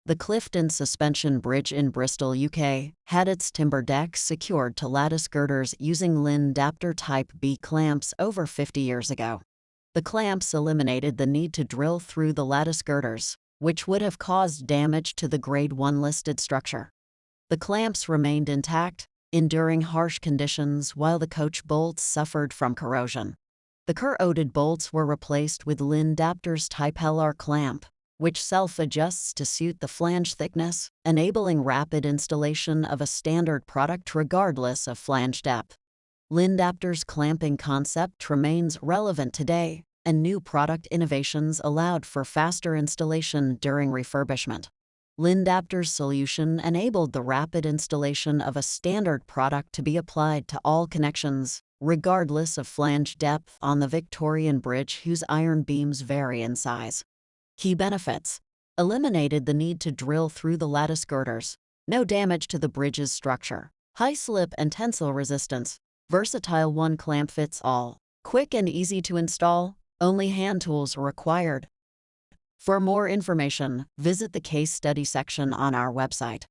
The Clifton suspension bridge in Bristol, UK, had its timber deck secured to lattice girders using Lindapter Type B clamps over 50 years ago. The clamps eliminated the need to drill through the lattice girders, which would have caused damage to the Grade 1 listed structure. The clamps remained intact, enduring harsh conditions while the coach bolts suffered from corrosion. The corroded bolts were replaced with Lindapter's Type LR clamp, which self-adjusts to suit the flange thickness, enabling rapid installation of a standard product regardless of flange depth. Lindapter's clamping concept remains relevant today, and new product innovations allowed for faster installation during refurbishment. Lindapter's solution enabled the rapid installation of a standard product to be applied to all connections, regardless of flange depth on the Victorian bridge whose iron beams vary in size. Key benefits: eliminated the need to drill through the lattice girders, no damage to the bridge's structure, high slip and tensile resistance, versatile one clamp fits all, quick and easy to install, only hand tools required. For more information, visit the case study section on our website.